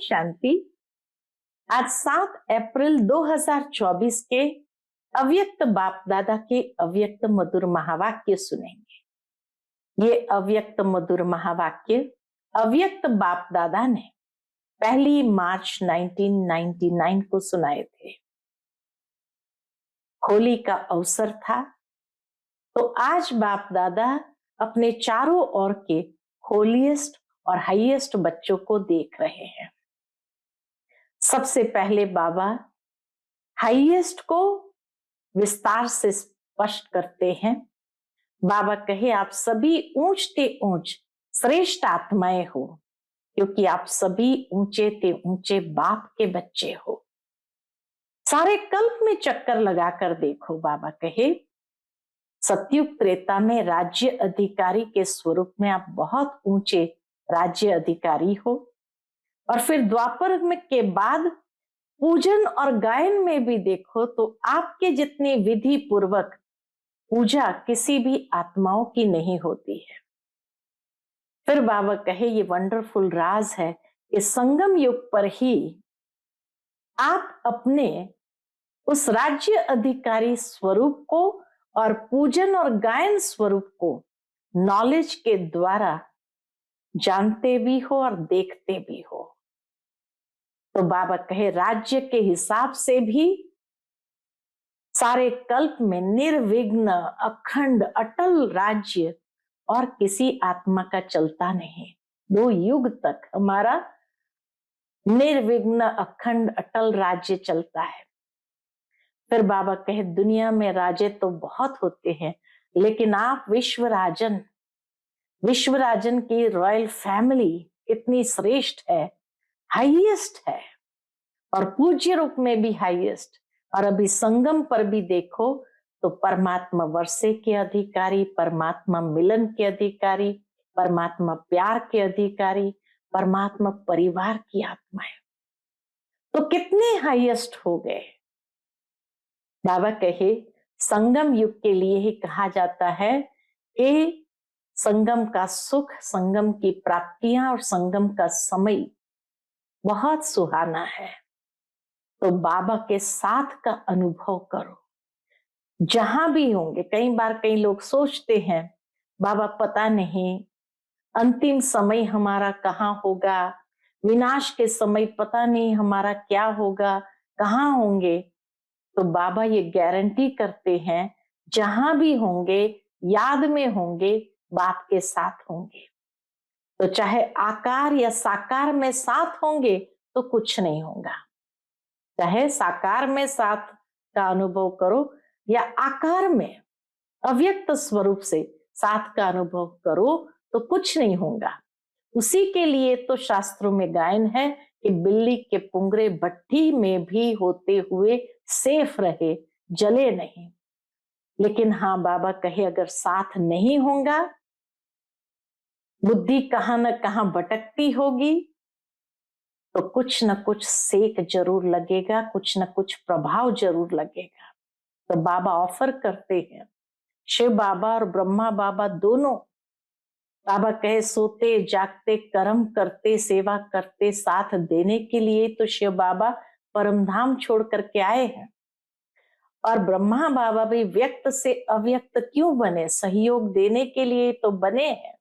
शांति। आज 7 अप्रैल 2024 के अव्यक्त बाप दादा के अव्यक्त मधुर महावाक्य सुनेंगे। ये अव्यक्त मधुर महावाक्य अव्यक्त बाप दादा ने 1 मार्च 1999 को सुनाए थे। होली का अवसर था, तो आज बाप दादा अपने चारों ओर के होलीएस्ट और हाईएस्ट बच्चों को देख रहे हैं। सबसे पहले बाबा हाईएस्ट को विस्तार से स्पष्ट करते हैं। बाबा कहे, आप सभी ऊंचते ऊंच श्रेष्ठ आत्माएं हो, क्योंकि आप सभी ऊंचे ते ऊंचे बाप के बच्चे हो। सारे कल्प में चक्कर लगाकर देखो। बाबा कहे, सतयुग त्रेता में राज्य अधिकारी के स्वरूप में आप बहुत ऊंचे राज्य अधिकारी हो, और फिर द्वापर में के बाद पूजन और गायन में भी देखो तो आपके जितनी विधि पूर्वक पूजा किसी भी आत्माओं की नहीं होती है। फिर बाबा कहे, ये वंडरफुल राज है कि संगम युग पर ही आप अपने उस राज्य अधिकारी स्वरूप को और पूजन और गायन स्वरूप को नॉलेज के द्वारा जानते भी हो और देखते भी हो। तो बाबा कहे, राज्य के हिसाब से भी सारे कल्प में निर्विघ्न अखंड अटल राज्य और किसी आत्मा का चलता नहीं। 2 युग तक हमारा निर्विघ्न अखंड अटल राज्य चलता है। फिर बाबा कहे, दुनिया में राजे तो बहुत होते हैं, लेकिन आप विश्वराजन की रॉयल फैमिली इतनी श्रेष्ठ है, हाईएस्ट है, और पूज्य रूप में भी हाईएस्ट। और अभी संगम पर भी देखो तो परमात्मा वर्षे के अधिकारी, परमात्मा मिलन के अधिकारी, परमात्मा प्यार के अधिकारी, परमात्मा परिवार की आत्मा है। तो कितने हाईएस्ट हो गए। बाबा कहे, संगम युग के लिए ही कहा जाता है कि संगम का सुख, संगम की प्राप्तियां और संगम का समय बहुत सुहाना है। तो बाबा के साथ का अनुभव करो जहां भी होंगे। कई बार कई लोग सोचते हैं, बाबा पता नहीं अंतिम समय हमारा कहाँ होगा, विनाश के समय पता नहीं हमारा क्या होगा, कहाँ होंगे। तो बाबा ये गारंटी करते हैं, जहां भी होंगे याद में होंगे, बाप के साथ होंगे। तो चाहे आकार या साकार में साथ होंगे तो कुछ नहीं होगा। चाहे साकार में साथ का अनुभव करो या आकार में अव्यक्त स्वरूप से साथ का अनुभव करो तो कुछ नहीं होगा। उसी के लिए तो शास्त्रों में गायन है कि बिल्ली के पुंगरे भट्टी में भी होते हुए सेफ रहे, जले नहीं। लेकिन हाँ, बाबा कहे, अगर साथ नहीं होगा, बुद्धि कहां न कहां भटकती होगी, तो कुछ न कुछ सेक जरूर लगेगा, कुछ न कुछ प्रभाव जरूर लगेगा। तो बाबा ऑफर करते हैं, शिव बाबा और ब्रह्मा बाबा दोनों। बाबा कहे, सोते जागते कर्म करते सेवा करते साथ देने के लिए तो शिव बाबा परमधाम छोड़ करके आए हैं। और ब्रह्मा बाबा भी व्यक्त से अव्यक्त क्यों बने, सहयोग देने के लिए तो बने हैं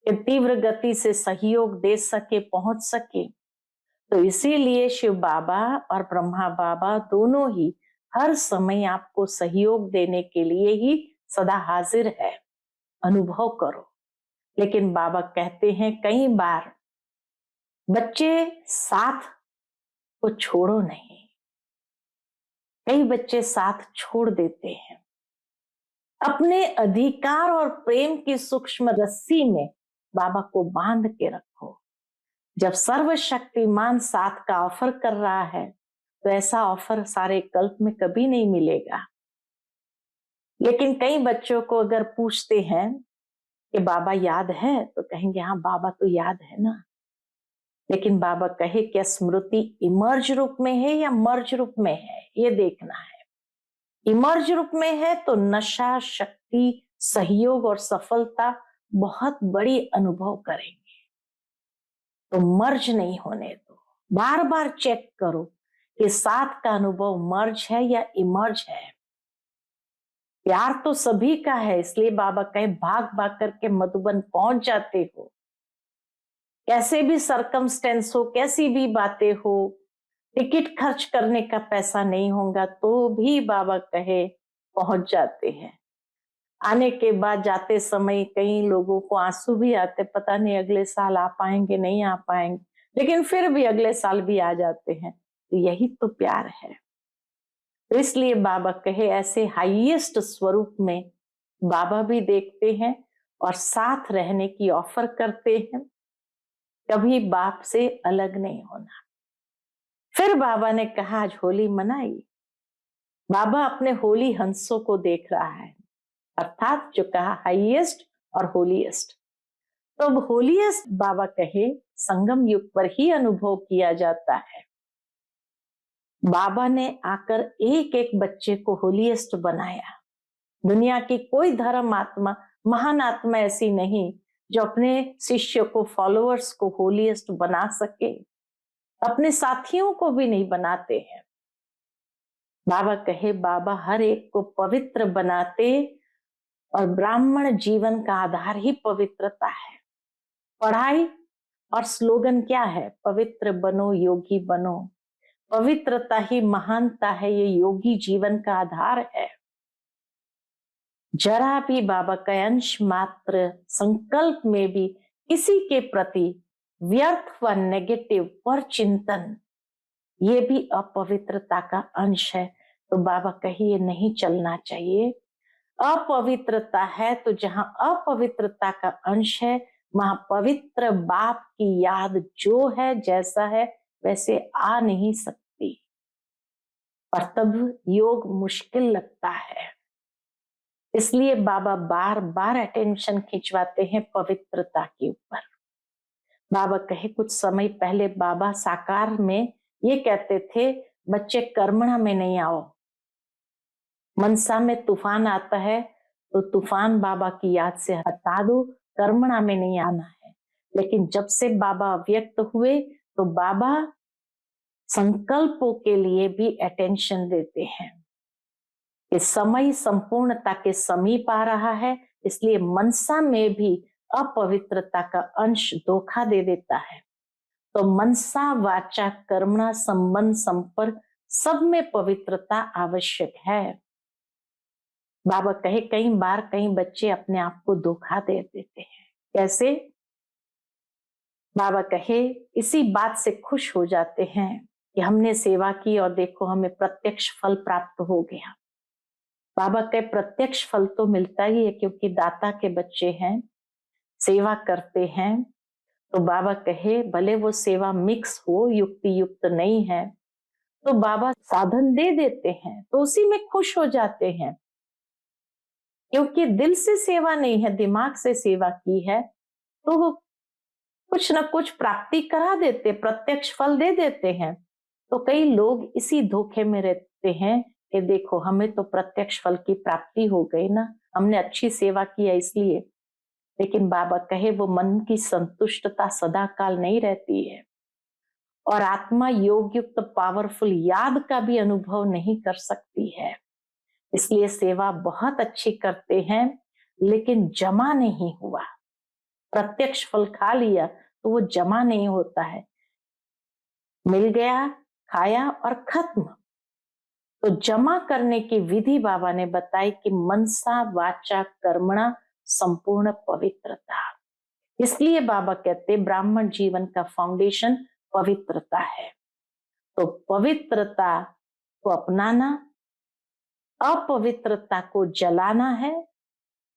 कि तीव्र गति से सहयोग दे सके, पहुंच सके। तो इसीलिए शिव बाबा और ब्रह्मा बाबा दोनों ही हर समय आपको सहयोग देने के लिए ही सदा हाजिर है। अनुभव करो। लेकिन बाबा कहते हैं, कई बार बच्चे साथ को छोड़ो नहीं। कई बच्चे साथ छोड़ देते हैं। अपने अधिकार और प्रेम की सूक्ष्म रस्सी में बाबा को बांध के रखो। जब सर्वशक्तिमान साथ का ऑफर कर रहा है, तो ऐसा ऑफर सारे कल्प में कभी नहीं मिलेगा। लेकिन कई बच्चों को अगर पूछते हैं कि बाबा याद है, तो कहेंगे हाँ बाबा तो याद है ना। लेकिन बाबा कहे, क्या स्मृति इमर्ज रूप में है या मर्ज रूप में है, ये देखना है। इमर्ज रूप में है तो नशा, शक्ति, सहयोग और सफलता बहुत बड़ी अनुभव करेंगे। तो मर्ज नहीं होने दो। बार बार चेक करो कि साथ का अनुभव मर्ज है या इमर्ज है। प्यार तो सभी का है, इसलिए बाबा कहे भाग भाग करके मधुबन पहुंच जाते हो। कैसे भी सरकमस्टेंस हो, कैसी भी बातें हो, टिकट खर्च करने का पैसा नहीं होगा तो भी बाबा कहे पहुंच जाते हैं। आने के बाद जाते समय कई लोगों को आंसू भी आते, पता नहीं अगले साल आ पाएंगे नहीं आ पाएंगे, लेकिन फिर भी अगले साल भी आ जाते हैं। तो यही तो प्यार है। तो इसलिए बाबा कहे ऐसे हाईएस्ट स्वरूप में बाबा भी देखते हैं और साथ रहने की ऑफर करते हैं, कभी बाप से अलग नहीं होना। फिर बाबा ने कहा आज होली मनाई। बाबा अपने होली हंसों को देख रहा है, अर्थात जो कहा हाईएस्ट और होलीएस्ट। तो अब होलीएस्ट बाबा कहे संगम युग पर ही अनुभव किया जाता है। बाबा ने आकर एक एक बच्चे को होलीएस्ट बनाया। दुनिया की कोई धर्म आत्मा, महान आत्मा ऐसी नहीं जो अपने शिष्य को, फॉलोअर्स को होलीएस्ट बना सके। अपने साथियों को भी नहीं बनाते हैं। बाबा कहे बाबा हर एक को पवित्र बनाते और ब्राह्मण जीवन का आधार ही पवित्रता है। पढ़ाई और स्लोगन क्या है? पवित्र बनो योगी बनो। पवित्रता ही महानता है, ये योगी जीवन का आधार है। जरा भी बाबा का अंश मात्र संकल्प में भी किसी के प्रति व्यर्थ व नेगेटिव पर चिंतन, ये भी अपवित्रता का अंश है। तो बाबा कहिए नहीं चलना चाहिए। अपवित्रता है तो जहां अपवित्रता का अंश है वहां पवित्र बाप की याद जो है, जैसा है वैसे आ नहीं सकती, और तब योग मुश्किल लगता है। इसलिए बाबा बार बार अटेंशन खिंचवाते हैं पवित्रता के ऊपर। बाबा कहे कुछ समय पहले बाबा साकार में ये कहते थे बच्चे कर्मणा में नहीं आओ। मनसा में तूफान आता है तो तूफान बाबा की याद से हटा दो, कर्मणा में नहीं आना है। लेकिन जब से बाबा व्यक्त हुए तो बाबा संकल्पों के लिए भी अटेंशन देते हैं कि समय संपूर्णता के समीप आ रहा है, इसलिए मनसा में भी अपवित्रता का अंश धोखा दे देता है। तो मनसा वाचा कर्मणा संबंध संपर्क सब में पवित्रता आवश्यक है। बाबा कहे कई बार कई बच्चे अपने आप को धोखा दे देते हैं। कैसे? बाबा कहे इसी बात से खुश हो जाते हैं कि हमने सेवा की और देखो हमें प्रत्यक्ष फल प्राप्त हो गया। बाबा कहे प्रत्यक्ष फल तो मिलता ही है क्योंकि दाता के बच्चे हैं, सेवा करते हैं। तो बाबा कहे भले वो सेवा मिक्स हो, युक्ति युक्त नहीं है, तो बाबा साधन दे देते हैं तो उसी में खुश हो जाते हैं, क्योंकि दिल से सेवा नहीं है, दिमाग से सेवा की है तो वो कुछ ना कुछ प्राप्ति करा देते, प्रत्यक्ष फल दे देते हैं। तो कई लोग इसी धोखे में रहते हैं कि देखो हमें तो प्रत्यक्ष फल की प्राप्ति हो गई ना, हमने अच्छी सेवा किया इसलिए। लेकिन बाबा कहे वो मन की संतुष्टता सदा काल नहीं रहती है, और आत्मा योग युक्त पावरफुल याद का भी अनुभव नहीं कर सकती है। इसलिए सेवा बहुत अच्छी करते हैं लेकिन जमा नहीं हुआ, प्रत्यक्ष फल खा लिया तो वो जमा नहीं होता है, मिल गया खाया और खत्म। तो जमा करने की विधि बाबा ने बताई कि मनसा वाचा कर्मणा संपूर्ण पवित्रता। इसलिए बाबा कहते ब्राह्मण जीवन का फाउंडेशन पवित्रता है। तो पवित्रता को अपनाना, अपवित्रता को जलाना है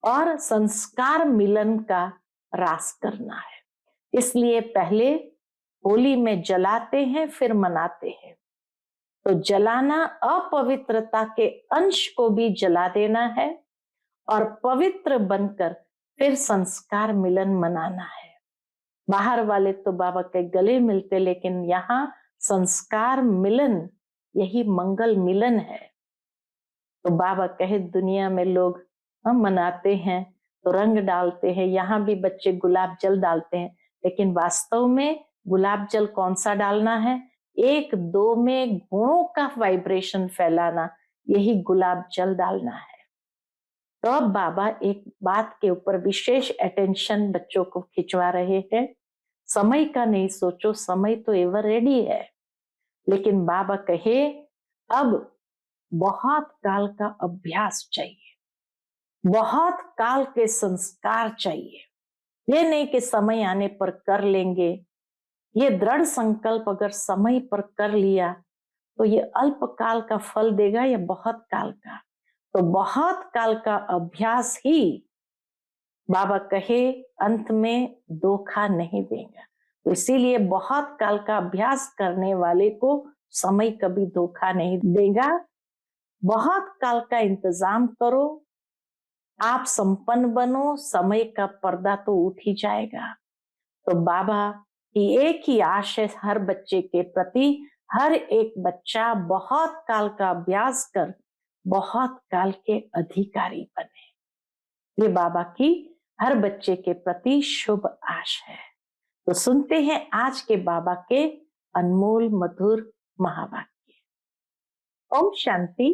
और संस्कार मिलन का रास करना है। इसलिए पहले होली में जलाते हैं फिर मनाते हैं। तो जलाना अपवित्रता के अंश को भी जला देना है और पवित्र बनकर फिर संस्कार मिलन मनाना है। बाहर वाले तो बाबा के गले मिलते, लेकिन यहाँ संस्कार मिलन यही मंगल मिलन है। तो बाबा कहे दुनिया में लोग हम मनाते हैं तो रंग डालते हैं, यहाँ भी बच्चे गुलाब जल डालते हैं, लेकिन वास्तव में गुलाब जल कौन सा डालना है, 1-2 में गुणों का वाइब्रेशन फैलाना, यही गुलाब जल डालना है। तो अब बाबा एक बात के ऊपर विशेष अटेंशन बच्चों को खिंचवा रहे हैं। समय का नहीं सोचो, समय तो एवर रेडी है, लेकिन बाबा कहे अब बहुत काल का अभ्यास चाहिए, बहुत काल के संस्कार चाहिए। ये नहीं कि समय आने पर कर लेंगे, ये दृढ़ संकल्प अगर समय पर कर लिया तो ये अल्प काल का फल देगा या बहुत काल का। तो बहुत काल का अभ्यास ही बाबा कहे अंत में धोखा नहीं देगा। तो इसीलिए बहुत काल का अभ्यास करने वाले को समय कभी धोखा नहीं देगा। बहुत काल का इंतजाम करो, आप संपन्न बनो, समय का पर्दा तो उठ ही जाएगा। तो बाबा की एक ही आश है हर बच्चे के प्रति, हर एक बच्चा बहुत काल का अभ्यास कर बहुत काल के अधिकारी बने। ये बाबा की हर बच्चे के प्रति शुभ आश है। तो सुनते हैं आज के बाबा के अनमोल मधुर महावाक्य। ओम शांति।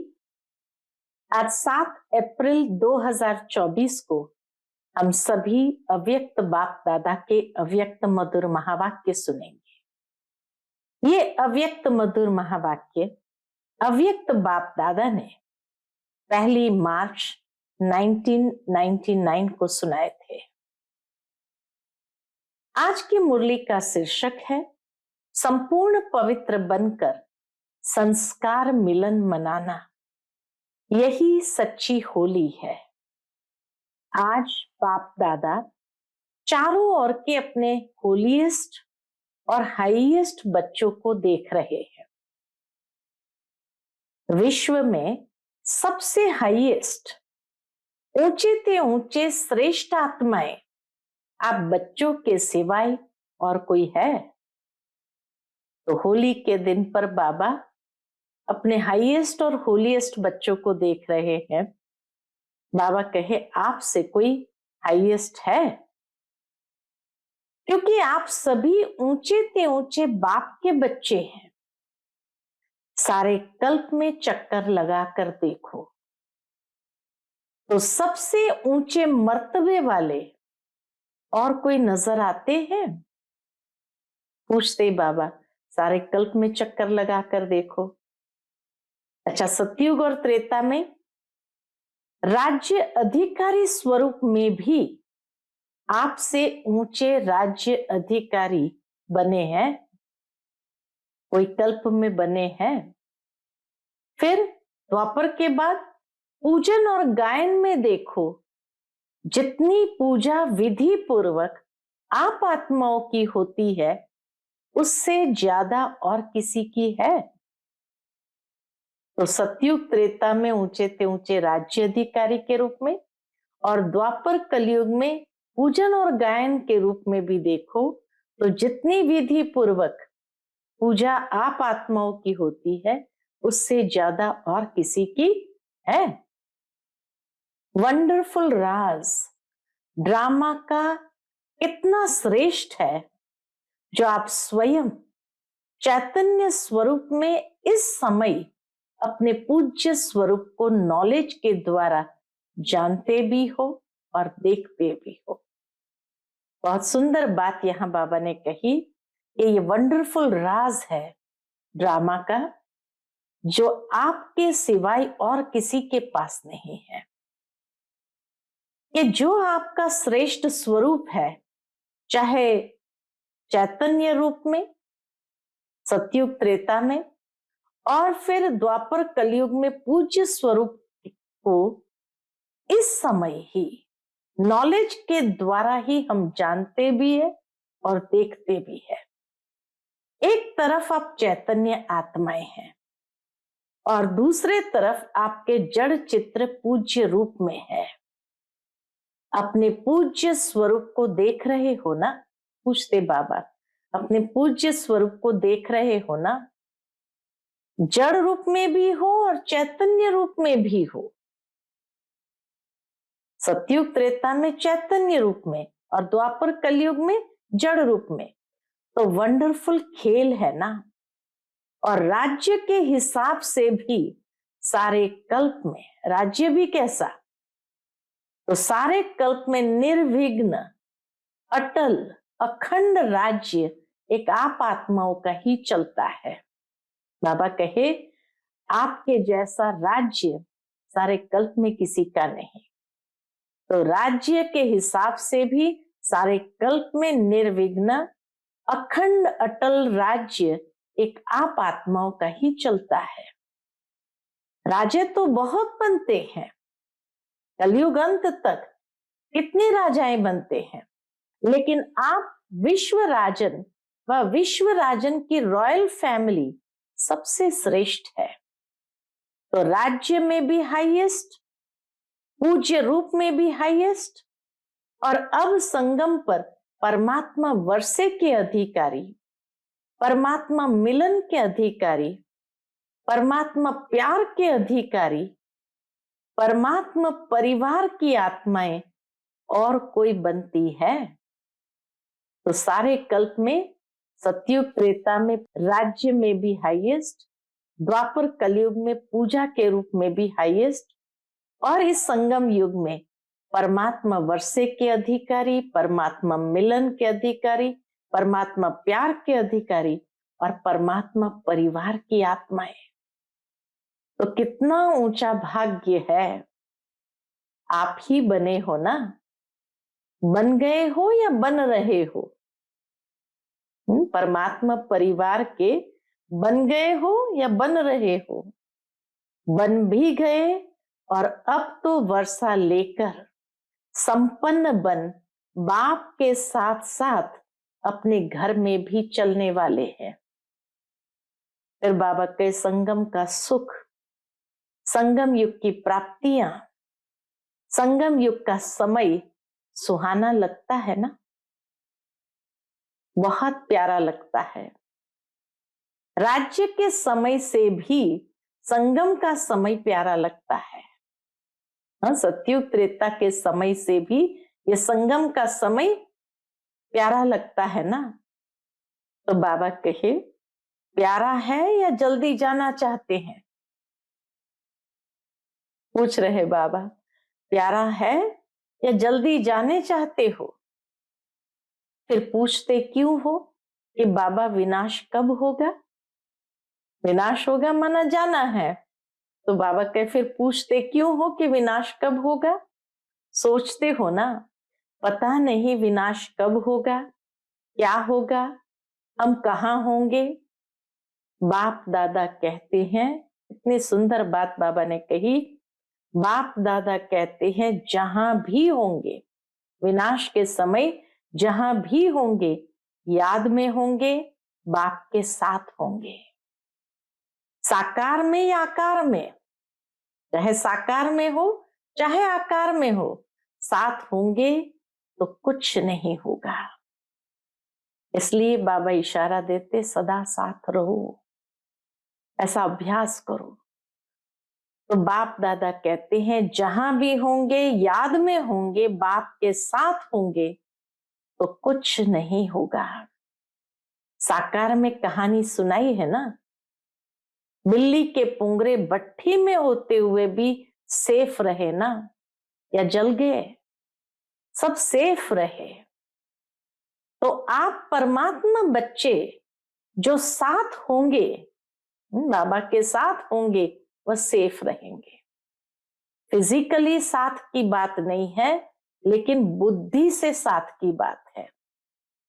आज 7 अप्रैल 2024 को हम सभी अव्यक्त बाप दादा के अव्यक्त मधुर महावाक्य सुनेंगे। ये अव्यक्त मधुर महावाक्य अव्यक्त बाप दादा ने 1 मार्च 1999 को सुनाए थे। आज की मुरली का शीर्षक है संपूर्ण पवित्र बनकर संस्कार मिलन मनाना, यही सच्ची होली है। आज बाप दादा चारों ओर के अपने होलीएस्ट और हाईएस्ट बच्चों को देख रहे हैं। विश्व में सबसे हाईएस्ट, ऊंचे ते ऊंचे श्रेष्ठ आत्माएं आप बच्चों के सिवाय और कोई है? तो होली के दिन पर बाबा अपने हाईएस्ट और होलीएस्ट बच्चों को देख रहे हैं। बाबा कहे आपसे कोई हाईएस्ट है? क्योंकि आप सभी ऊंचे ते ऊंचे बाप के बच्चे हैं। सारे कल्प में चक्कर लगाकर देखो तो सबसे ऊंचे मर्तबे वाले और कोई नजर आते हैं? पूछते बाबा सारे कल्प में चक्कर लगाकर देखो। अच्छा, सतयुग और त्रेता में राज्य अधिकारी स्वरूप में भी आपसे ऊंचे राज्य अधिकारी बने हैं? कोई कल्प में बने हैं? फिर द्वापर के बाद पूजन और गायन में देखो, जितनी पूजा विधि पूर्वक आप आत्माओं की होती है उससे ज्यादा और किसी की है? तो सतयुग त्रेता में ऊंचे ते ऊंचे राज्य अधिकारी के रूप में और द्वापर कलयुग में पूजन और गायन के रूप में भी देखो तो जितनी विधि पूर्वक पूजा आप आत्माओं की होती है उससे ज्यादा और किसी की है? वंडरफुल राज ड्रामा का कितना श्रेष्ठ है जो आप स्वयं चैतन्य स्वरूप में इस समय अपने पूज्य स्वरूप को नॉलेज के द्वारा जानते भी हो और देखते भी हो। बहुत सुंदर बात यहां बाबा ने कही कि ये वंडरफुल राज है ड्रामा का, जो आपके सिवाय और किसी के पास नहीं है। कि जो आपका श्रेष्ठ स्वरूप है, चाहे चैतन्य रूप में सतयुग त्रेता में और फिर द्वापर कलयुग में पूज्य स्वरूप को इस समय ही नॉलेज के द्वारा ही हम जानते भी है और देखते भी है। एक तरफ आप चैतन्य आत्माएं हैं और दूसरे तरफ आपके जड़ चित्र पूज्य रूप में है। अपने पूज्य स्वरूप को देख रहे हो ना? पूछते बाबा, अपने पूज्य स्वरूप को देख रहे हो ना? जड़ रूप में भी हो और चैतन्य रूप में भी हो। सतयुग त्रेता में चैतन्य रूप में और द्वापर कलयुग में जड़ रूप में। तो वंडरफुल खेल है ना। और राज्य के हिसाब से भी सारे कल्प में राज्य भी कैसा, तो सारे कल्प में निर्विघ्न अटल अखंड राज्य एक आप आत्माओं का ही चलता है। बाबा कहे आपके जैसा राज्य सारे कल्प में किसी का नहीं। तो राज्य के हिसाब से भी सारे कल्प में निर्विघ्न अखंड अटल राज्य एक आप आत्माओं का ही चलता है। राजे तो बहुत बनते हैं, कलयुग अंत तक कितने राजाएं बनते हैं, लेकिन आप विश्व राजन व विश्व राजन की रॉयल फैमिली सबसे श्रेष्ठ है। तो राज्य में भी हाईएस्ट, पूज्य रूप में भी हाईएस्ट, और अब संगम पर परमात्मा वर्षे के अधिकारी, परमात्मा मिलन के अधिकारी, परमात्मा प्यार के अधिकारी, परमात्मा परिवार की आत्माएं और कोई बनती है। तो सारे कल्प में सतयुग त्रेता में राज्य में भी हाईएस्ट, द्वापर कलयुग में पूजा के रूप में भी हाईएस्ट, और इस संगम युग में परमात्मा वर्षे के अधिकारी, परमात्मा मिलन के अधिकारी, परमात्मा प्यार के अधिकारी और परमात्मा परिवार की आत्माएं। तो कितना ऊंचा भाग्य है। आप ही बने हो ना, बन गए हो या बन रहे हो। परमात्मा परिवार के बन गए हो या बन रहे हो। बन भी गए और अब तो वर्षा लेकर संपन्न बन बाप के साथ साथ अपने घर में भी चलने वाले हैं। फिर बाबा के संगम का सुख, संगम युग की प्राप्तियां, संगम युग का समय सुहाना लगता है ना, बहुत प्यारा लगता है। राज्य के समय से भी संगम का समय प्यारा लगता है। हाँ, सतयुग त्रेता के समय से भी ये संगम का समय प्यारा लगता है ना। तो बाबा कहे प्यारा है या जल्दी जाना चाहते हैं? पूछ रहे बाबा, प्यारा है या जल्दी जाने चाहते हो? फिर पूछते क्यों हो कि बाबा विनाश कब होगा? विनाश होगा माना जाना है। तो बाबा कहे फिर पूछते क्यों हो कि विनाश कब होगा? सोचते हो ना, पता नहीं विनाश कब होगा, क्या होगा, हम कहाँ होंगे। बाप दादा कहते हैं, इतनी सुंदर बात बाबा ने कही, बाप दादा कहते हैं जहां भी होंगे विनाश के समय, जहां भी होंगे याद में होंगे, बाप के साथ होंगे। साकार में या आकार में, चाहे साकार में हो चाहे आकार में हो, साथ होंगे तो कुछ नहीं होगा। इसलिए बाबा इशारा देते सदा साथ रहो, ऐसा अभ्यास करो। तो बाप दादा कहते हैं जहां भी होंगे याद में होंगे, बाप के साथ होंगे तो कुछ नहीं होगा। साकार में कहानी सुनाई है ना, बिल्ली के पुंगरे भट्ठी में होते हुए भी सेफ रहे ना, या जल गए? सब सेफ रहे। तो आप परमात्मा बच्चे जो साथ होंगे, बाबा के साथ होंगे, वह सेफ रहेंगे। फिजिकली साथ की बात नहीं है, लेकिन बुद्धि से साथ की बात है।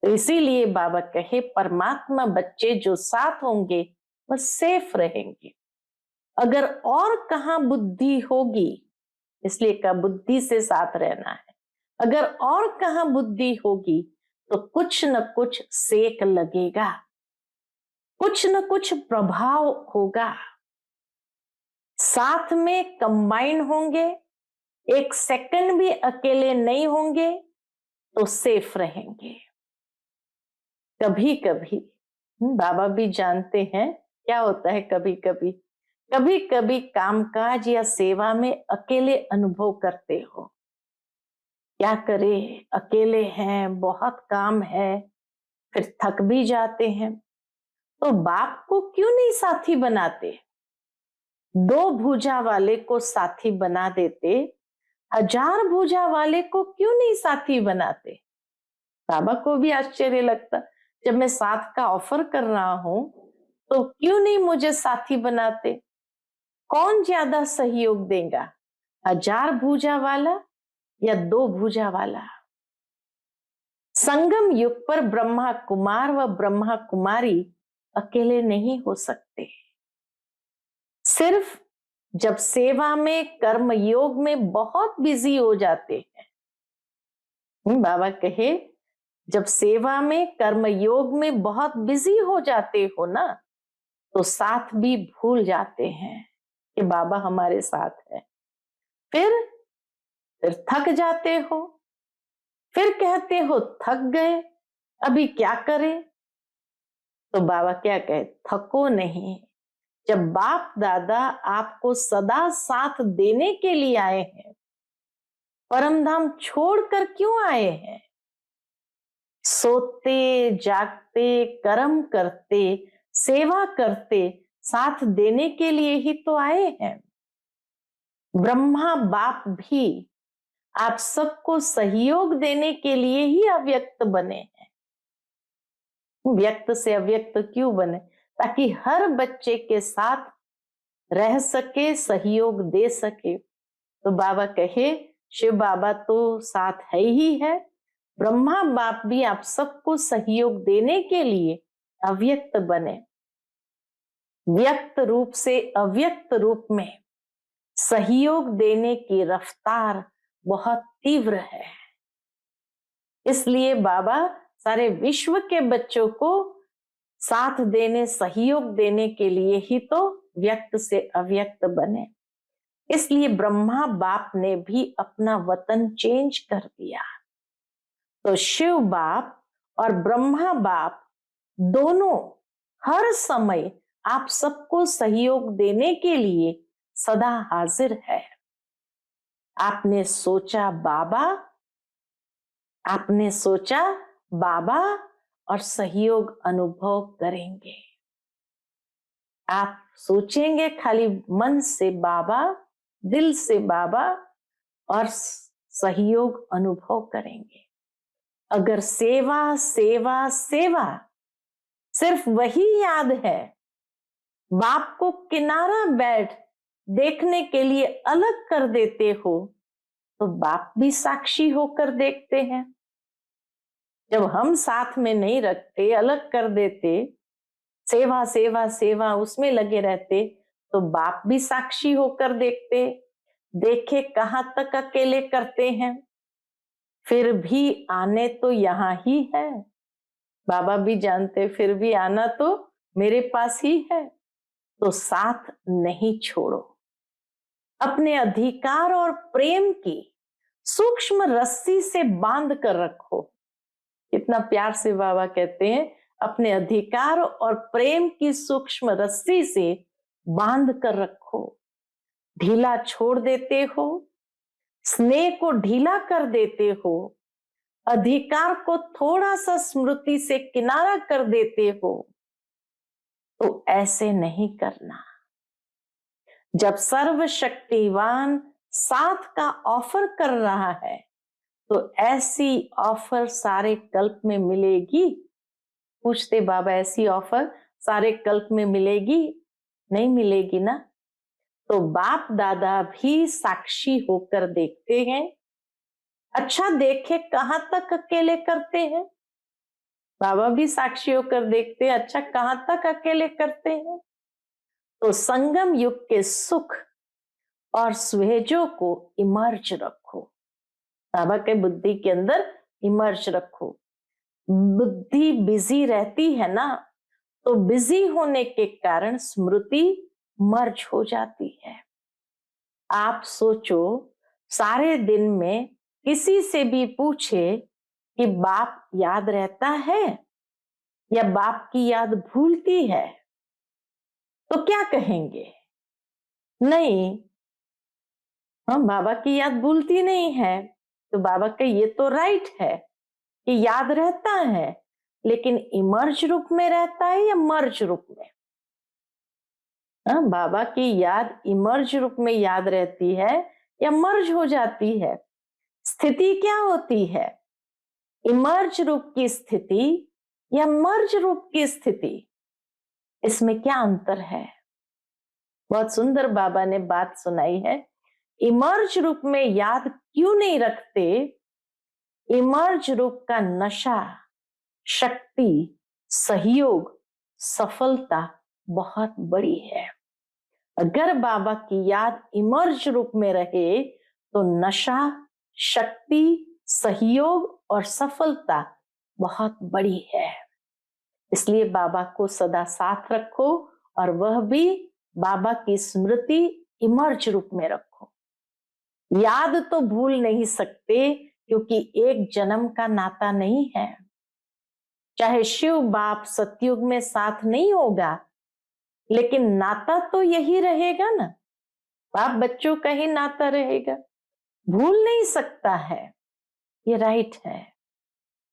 तो इसीलिए बाबा कहे परमात्मा बच्चे जो साथ होंगे वह सेफ रहेंगे। अगर और कहां बुद्धि होगी, इसलिए का बुद्धि से साथ रहना है, अगर और कहां बुद्धि होगी तो कुछ न कुछ सेक लगेगा, कुछ न कुछ प्रभाव होगा। साथ में कंबाइन होंगे, एक सेकंड भी अकेले नहीं होंगे तो सेफ रहेंगे। कभी कभी बाबा भी जानते हैं क्या होता है, कभी कभी कभी कभी कामकाज या सेवा में अकेले अनुभव करते हो, क्या करे, अकेले हैं, बहुत काम है, फिर थक भी जाते हैं, तो बाप को क्यों नहीं साथी बनाते? 2 भुजा वाले को साथी बना देते, 1000 भुजा वाले को क्यों नहीं साथी बनाते? बाबा को भी आश्चर्य लगता, जब मैं साथ का ऑफर कर रहा हूं तो क्यों नहीं मुझे साथी बनाते? कौन ज्यादा सहयोग देगा, 1000 भुजा वाला या 2 भुजा वाला? संगम युग पर ब्रह्मा कुमार व ब्रह्मा कुमारी अकेले नहीं हो सकते। सिर्फ जब सेवा में, कर्म योग में बहुत बिजी हो जाते हैं, बाबा कहे जब सेवा में, कर्म योग में बहुत बिजी हो जाते हो ना, तो साथ भी भूल जाते हैं कि बाबा हमारे साथ है। फिर थक जाते हो, फिर कहते हो थक गए, अभी क्या करें? तो बाबा क्या कहे, थको नहीं। जब बाप दादा आपको सदा साथ देने के लिए आए हैं, परमधाम छोड़कर क्यों आए हैं? सोते जागते, कर्म करते, सेवा करते, साथ देने के लिए ही तो आए हैं। ब्रह्मा बाप भी आप सबको सहयोग देने के लिए ही अव्यक्त बने हैं। व्यक्त से अव्यक्त क्यों बने? ताकि हर बच्चे के साथ रह सके, सहयोग दे सके। तो बाबा कहे शिव बाबा तो साथ है ही है, ब्रह्मा बाप भी आप सबको सहयोग देने के लिए अव्यक्त बने। व्यक्त रूप से अव्यक्त रूप में सहयोग देने की रफ्तार बहुत तीव्र है। इसलिए बाबा सारे विश्व के बच्चों को साथ देने, सहयोग देने के लिए ही तो व्यक्त से अव्यक्त बने। इसलिए ब्रह्मा बाप ने भी अपना वतन चेंज कर दिया। तो शिव बाप और ब्रह्मा बाप दोनों हर समय आप सबको सहयोग देने के लिए सदा हाजिर है। आपने सोचा बाबा और सहयोग अनुभव करेंगे। आप सोचेंगे खाली मन से बाबा, दिल से बाबा, और सहयोग अनुभव करेंगे। अगर सेवा सेवा सेवा सिर्फ वही याद है, बाप को किनारा बैठ देखने के लिए अलग कर देते हो, तो बाप भी साक्षी होकर देखते हैं। जब हम साथ में नहीं रखते, अलग कर देते, सेवा सेवा सेवा उसमें लगे रहते, तो बाप भी साक्षी होकर देखते, देखे कहां तक अकेले करते हैं। फिर भी आने तो यहां ही है, बाबा भी जानते, फिर भी आना तो मेरे पास ही है। तो साथ नहीं छोड़ो, अपने अधिकार और प्रेम की सूक्ष्म रस्सी से बांध कर रखो। कितना प्यार से बाबा कहते हैं, अपने अधिकार और प्रेम की सूक्ष्म रस्सी से बांध कर रखो। ढीला छोड़ देते हो, स्नेह को ढीला कर देते हो, अधिकार को थोड़ा सा स्मृति से किनारा कर देते हो, तो ऐसे नहीं करना। जब सर्वशक्तिवान साथ का ऑफर कर रहा है, तो ऐसी ऑफर सारे कल्प में मिलेगी? पूछते बाबा, ऐसी ऑफर सारे कल्प में मिलेगी? नहीं मिलेगी ना। तो बाप दादा भी साक्षी होकर देखते हैं। अच्छा देखे कहां तक अकेले करते हैं, बाबा भी साक्षी होकर देखते हैं, अच्छा कहां तक अकेले करते हैं। तो संगम युग के सुख और सुहेजों को इमर्ज रखो, बाबा के बुद्धि के अंदर इमर्ज रखो। बुद्धि बिजी रहती है ना, तो बिजी होने के कारण स्मृति मर्ज हो जाती है। आप सोचो, सारे दिन में किसी से भी पूछे कि बाप याद रहता है या बाप की याद भूलती है, तो क्या कहेंगे? नहीं, हम बाबा की याद भूलती नहीं है। तो बाबा का ये तो राइट है कि याद रहता है, लेकिन इमर्ज रूप में रहता है या मर्ज रूप में? बाबा की याद इमर्ज रूप में याद रहती है या मर्ज हो जाती है? स्थिति क्या होती है? इमर्ज रूप की स्थिति या मर्ज रूप की स्थिति? इसमें क्या अंतर है? बहुत सुंदर बाबा ने बात सुनाई है। इमर्ज रूप में याद क्यों नहीं रखते? इमर्ज रूप का नशा, शक्ति, सहयोग, सफलता बहुत बड़ी है। अगर बाबा की याद इमर्ज रूप में रहे तो नशा, शक्ति, सहयोग और सफलता बहुत बड़ी है। इसलिए बाबा को सदा साथ रखो और वह भी बाबा की स्मृति इमर्ज रूप में रखो। याद तो भूल नहीं सकते क्योंकि एक जन्म का नाता नहीं है। चाहे शिव बाप सतयुग में साथ नहीं होगा, लेकिन नाता तो यही रहेगा ना। बाप बच्चों का ही नाता रहेगा, भूल नहीं सकता है। ये राइट है।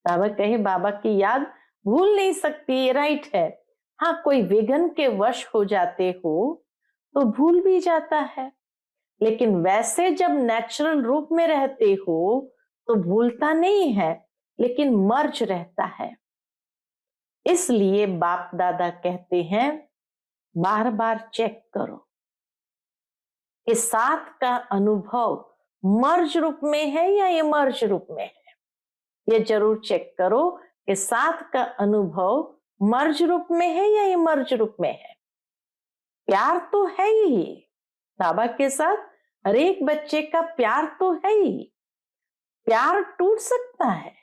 बाबा कहे बाबा की याद भूल नहीं सकती, ये राइट है। हाँ, कोई विघ्न के वश हो जाते हो तो भूल भी जाता है, लेकिन वैसे जब नेचुरल रूप में रहते हो तो भूलता नहीं है, लेकिन मर्ज रहता है। इसलिए बाप दादा कहते हैं बार बार चेक करो कि साथ का अनुभव मर्ज रूप में है या इमर्ज रूप में है। ये जरूर चेक करो कि साथ का अनुभव मर्ज रूप में है या इमर्ज रूप में है। प्यार तो है ही बाबा के साथ, हर एक बच्चे का प्यार तो है ही। प्यार टूट सकता है?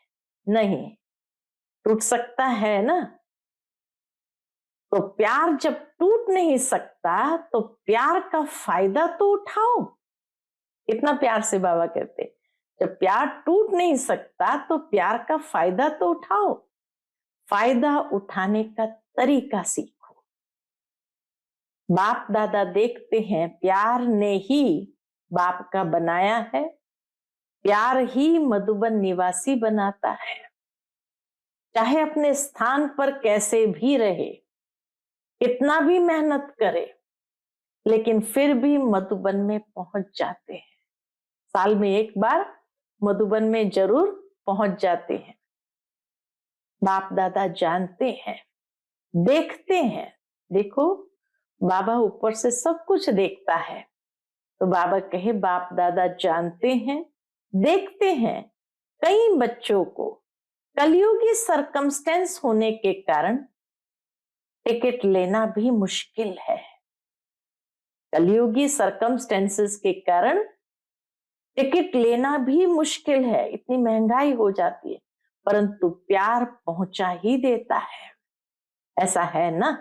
नहीं टूट सकता है ना। तो प्यार जब टूट नहीं सकता तो प्यार का फायदा तो उठाओ। इतना प्यार से बाबा कहते, जब प्यार टूट नहीं सकता तो प्यार का फायदा तो उठाओ। फायदा उठाने का तरीका सीखो। बाप दादा देखते हैं प्यार ने ही बाप का बनाया है, प्यार ही मधुबन निवासी बनाता है। चाहे अपने स्थान पर कैसे भी रहे, कितना भी मेहनत करे, लेकिन फिर भी मधुबन में पहुंच जाते हैं। साल में एक बार मधुबन में जरूर पहुंच जाते हैं। बाप दादा जानते हैं, देखते हैं। देखो बाबा ऊपर से सब कुछ देखता है। तो बाबा कहे बाप दादा जानते हैं, देखते हैं। कई बच्चों को कलयुगी सरकमस्टेंस होने के कारण टिकट लेना भी मुश्किल है। कलयुगी सरकमस्टेंसेस के कारण टिकट लेना भी मुश्किल है, इतनी महंगाई हो जाती है, परंतु प्यार पहुंचा ही देता है। ऐसा है ना,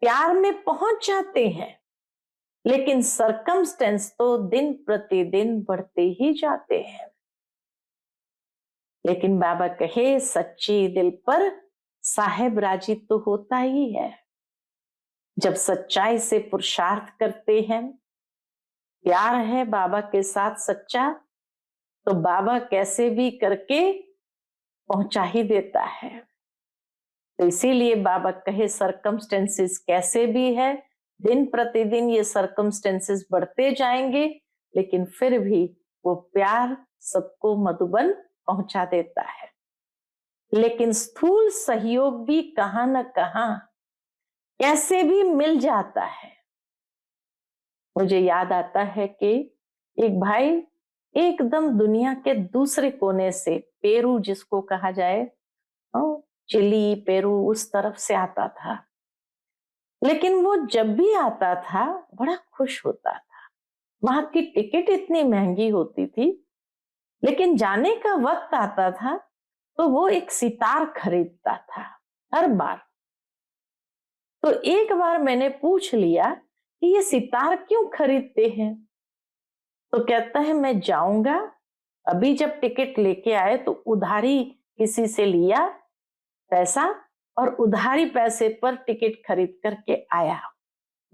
प्यार में पहुंच जाते हैं, लेकिन सरकमस्टेंस तो दिन प्रतिदिन बढ़ते ही जाते हैं। लेकिन बाबा कहे सच्ची दिल पर साहेब राजी तो होता ही है। जब सच्चाई से पुरुषार्थ करते हैं, प्यार है बाबा के साथ सच्चा, तो बाबा कैसे भी करके पहुंचा ही देता है। तो इसीलिए बाबा कहे सरकमस्टेंसेस कैसे भी है, दिन प्रतिदिन ये सरकमस्टेंसेस बढ़ते जाएंगे, लेकिन फिर भी वो प्यार सबको मधुबन पहुंचा देता है। लेकिन स्थूल सहयोग भी कहां न कहां कैसे भी मिल जाता है। मुझे याद आता है कि एक भाई एकदम दुनिया के दूसरे कोने से, पेरू जिसको कहा जाए, चिली पेरू उस तरफ से आता था, लेकिन वो जब भी आता था बड़ा खुश होता था। वहां की टिकट इतनी महंगी होती थी, लेकिन जाने का वक्त आता था तो वो एक सितार खरीदता था हर बार। तो एक बार मैंने पूछ लिया कि ये सितार क्यों खरीदते हैं? तो कहता है मैं जाऊंगा, अभी जब टिकट लेके आए तो उधारी किसी से लिया पैसा और उधारी पैसे पर टिकट खरीद करके आया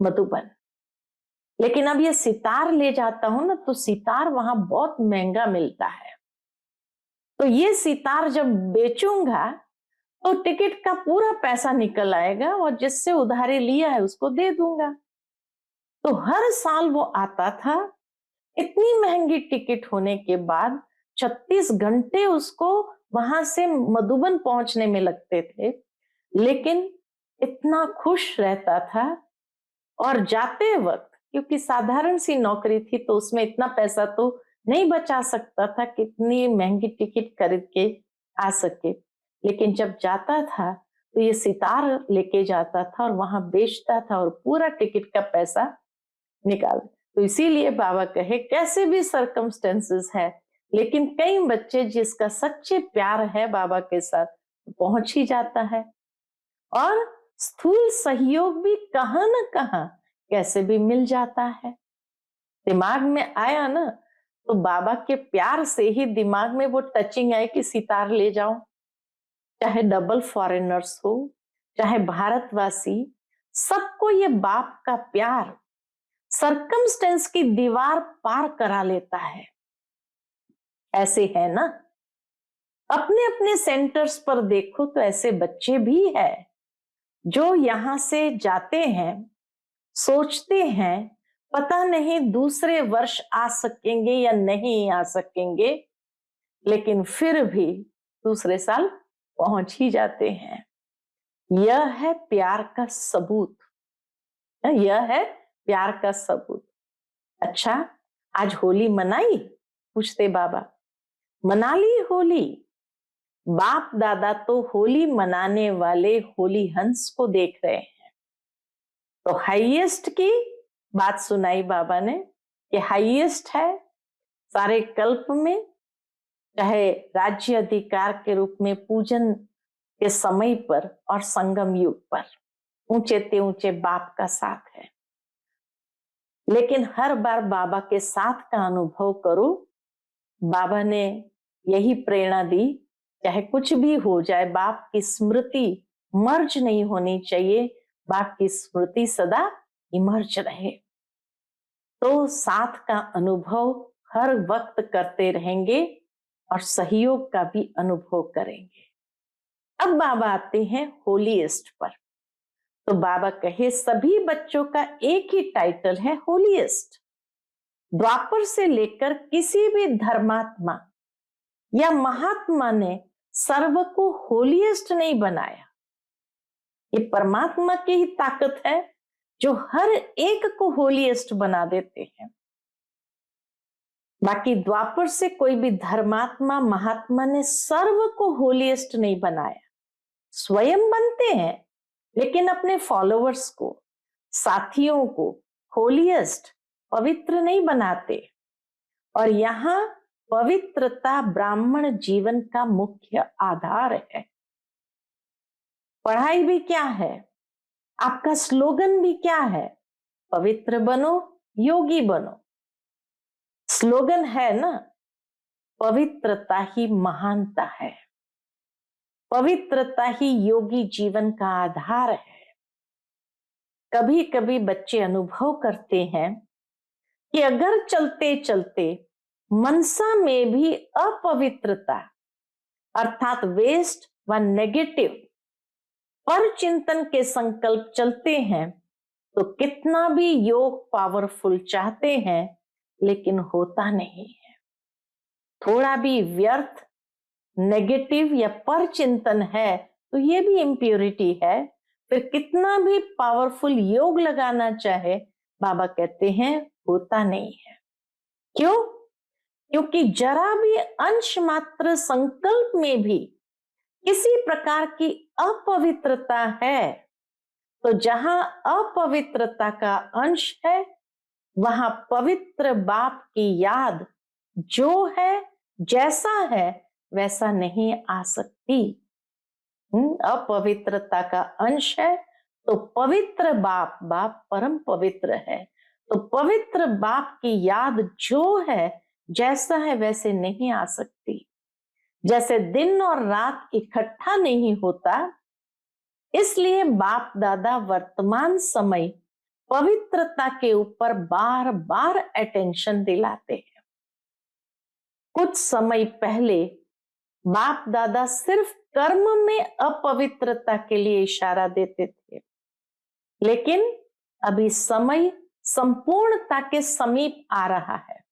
मधुबन। लेकिन अब ये सितार ले जाता हूं ना, तो सितार वहां बहुत महंगा मिलता है। तो ये सितार जब बेचूंगा तो टिकट का पूरा पैसा निकल आएगा और जिससे उधारी लिया है उसको दे दूंगा। तो हर साल वो आता था। इतनी महंगी टिकट होने के बाद 36 घंटे उसको वहां से मधुबन पहुंचने में लगते थे, लेकिन इतना खुश रहता था। और जाते वक्त, क्योंकि साधारण सी नौकरी थी तो उसमें इतना पैसा तो नहीं बचा सकता था कि इतनी महंगी टिकट खरीद के आ सके, लेकिन जब जाता था तो ये सितार लेके जाता था और वहां बेचता था और पूरा टिकट का पैसा निकाल। तो इसीलिए बाबा कहे कैसे भी सरकमस्टेंसेस है, लेकिन कई बच्चे जिसका सच्चे प्यार है बाबा के साथ पहुंच ही जाता है। और स्थूल सहयोग भी कहां ना कहां कैसे भी मिल जाता है। दिमाग में आया ना, तो बाबा के प्यार से ही दिमाग में वो टचिंग आए कि सितार ले जाओ। चाहे डबल फॉरेनर्स हो, चाहे भारतवासी, सबको ये बाप का प्यार सरकमस्टेंस की दीवार पार करा लेता है। ऐसे है ना, अपने अपने सेंटर्स पर देखो तो ऐसे बच्चे भी है जो यहां से जाते हैं, सोचते हैं पता नहीं दूसरे वर्ष आ सकेंगे या नहीं आ सकेंगे, लेकिन फिर भी दूसरे साल पहुंच ही जाते हैं। यह है प्यार का सबूत। यह है प्यार का सबूत। अच्छा, आज होली मनाई? पूछते बाबा। मना ली होली? बाप दादा तो होली मनाने वाले होली हंस को देख रहे हैं। तो हाईएस्ट की बात सुनाई बाबा ने कि हाईएस्ट है सारे कल्प में, चाहे राज्य अधिकार के रूप में पूजन के समय पर और संगम युग पर ऊंचे ते ऊंचे बाप का साथ है। लेकिन हर बार बाबा के साथ का अनुभव करो। बाबा ने यही प्रेरणा दी, चाहे कुछ भी हो जाए बाप की स्मृति मर्ज नहीं होनी चाहिए, बाप की स्मृति सदा इमर्ज रहे। तो साथ का अनुभव हर वक्त करते रहेंगे और सहयोग का भी अनुभव करेंगे। अब बाबा आते हैं होलीएस्ट पर। तो बाबा कहे सभी बच्चों का एक ही टाइटल है होलीएस्ट। द्वापर से लेकर किसी भी धर्मात्मा या महात्मा ने सर्व को होलीएस्ट नहीं बनाया। ये परमात्मा की ही ताकत है जो हर एक को होलीएस्ट बना देते हैं। बाकी द्वापर से कोई भी धर्मात्मा महात्मा ने सर्व को होलीएस्ट नहीं बनाया। स्वयं बनते हैं, लेकिन अपने फॉलोअर्स को, साथियों को होलीएस्ट, पवित्र नहीं बनाते। और यहां पवित्रता ब्राह्मण जीवन का मुख्य आधार है। पढ़ाई भी क्या है, आपका स्लोगन भी क्या है? पवित्र बनो, योगी बनो। स्लोगन है ना, पवित्रता ही महानता है, पवित्रता ही योगी जीवन का आधार है। कभी कभी बच्चे अनुभव करते हैं कि अगर चलते चलते मनसा में भी अपवित्रता अर्थात वेस्ट व नेगेटिव पर चिंतन के संकल्प चलते हैं, तो कितना भी योग पावरफुल चाहते हैं लेकिन होता नहीं है। थोड़ा भी व्यर्थ, नेगेटिव या पर चिंतन है तो ये भी इम्प्योरिटी है। फिर कितना भी पावरफुल योग लगाना चाहे, बाबा कहते हैं होता नहीं है। क्यों? क्योंकि जरा भी अंश मात्र संकल्प में भी किसी प्रकार की अपवित्रता है, तो जहां अपवित्रता का अंश है वहां पवित्र बाप की याद जो है, जैसा है वैसा नहीं आ सकती। अपवित्रता का अंश है तो पवित्र बाप, बाप परम पवित्र है, तो पवित्र बाप की याद जो है, जैसा है वैसे नहीं आ सकती। जैसे दिन और रात इकट्ठा नहीं होता, इसलिए बाप दादा वर्तमान समय पवित्रता के ऊपर बार बार अटेंशन दिलाते हैं। कुछ समय पहले बाप दादा सिर्फ कर्म में अपवित्रता के लिए इशारा देते थे, लेकिन अभी समय संपूर्णता के समीप आ रहा है।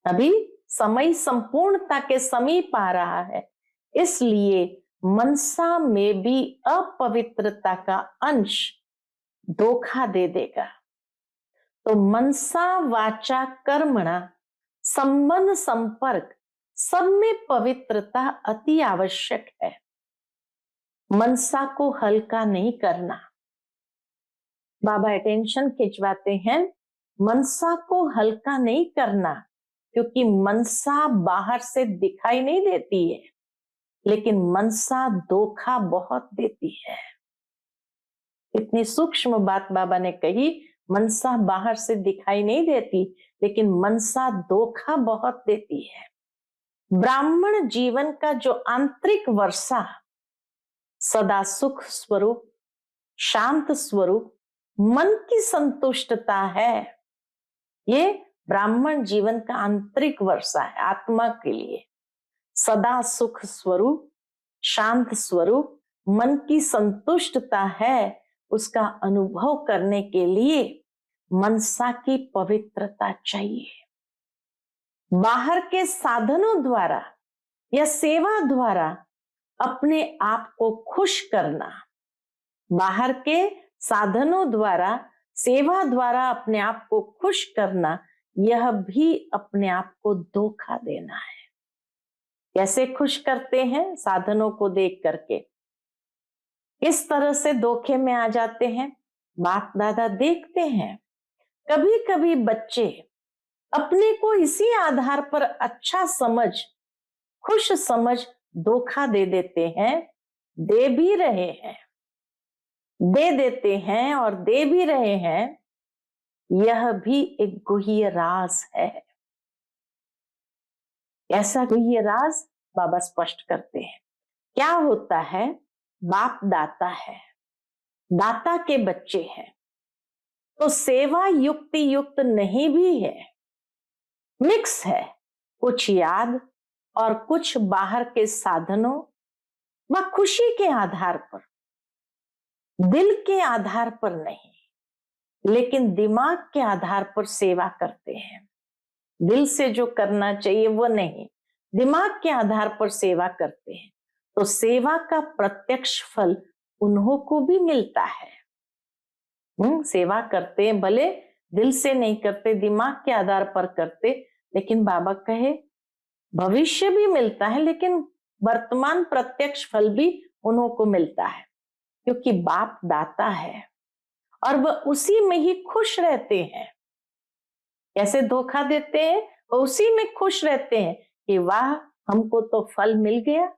अभी समय संपूर्णता के समीप आ रहा है, इसलिए मनसा में भी अपवित्रता का अंश धोखा दे देगा। तो मनसा वाचा कर्मणा संबंध संपर्क सब में पवित्रता अति आवश्यक है। मनसा को हल्का नहीं करना। बाबा अटेंशन खिंचवाते हैं, मनसा को हल्का नहीं करना, क्योंकि मनसा बाहर से दिखाई नहीं देती है, लेकिन मनसा धोखा बहुत देती है। इतनी सूक्ष्म बात बाबा ने कही, मनसा बाहर से दिखाई नहीं देती, लेकिन मनसा धोखा बहुत देती है। ब्राह्मण जीवन का जो आंतरिक वर्षा सदा सुख स्वरूप, शांत स्वरूप, मन की संतुष्टता है, ये ब्राह्मण जीवन का आंतरिक वर्षा है। आत्मा के लिए सदा सुख स्वरूप, शांत स्वरूप, मन की संतुष्टता है। उसका अनुभव करने के लिए मनसा की पवित्रता चाहिए। बाहर के साधनों द्वारा या सेवा द्वारा अपने आप को खुश करना, बाहर के साधनों द्वारा सेवा द्वारा अपने आप को खुश करना, यह भी अपने आप को धोखा देना है। कैसे खुश करते हैं? साधनों को देख करके इस तरह से धोखे में आ जाते हैं। बाप दादा देखते हैं कभी कभी बच्चे अपने को इसी आधार पर अच्छा समझ, खुश समझ धोखा दे देते हैं, दे भी रहे हैं, दे देते हैं और दे भी रहे हैं। यह भी एक गुह्य राज है। ऐसा गुह्य राज बाबा स्पष्ट करते हैं। क्या होता है? बाप दाता है, दाता के बच्चे हैं, तो सेवा युक्ति युक्त नहीं भी है, मिक्स है। कुछ याद और कुछ बाहर के साधनों व खुशी के आधार पर, दिल के आधार पर नहीं, लेकिन दिमाग के आधार पर सेवा करते हैं। दिल से जो करना चाहिए वो नहीं, दिमाग के आधार पर सेवा करते हैं, तो सेवा का प्रत्यक्ष फल उन्हों को भी मिलता है। सेवा करते हैं, भले दिल से नहीं करते, दिमाग के आधार पर करते, लेकिन बाबा कहे भविष्य भी मिलता है, लेकिन वर्तमान प्रत्यक्ष फल भी उन्हों को मिलता है, क्योंकि बाप दाता है और वह उसी में ही खुश रहते हैं। कैसे धोखा देते हैं? वो उसी में खुश रहते हैं कि वाह हमको तो फल मिल गया,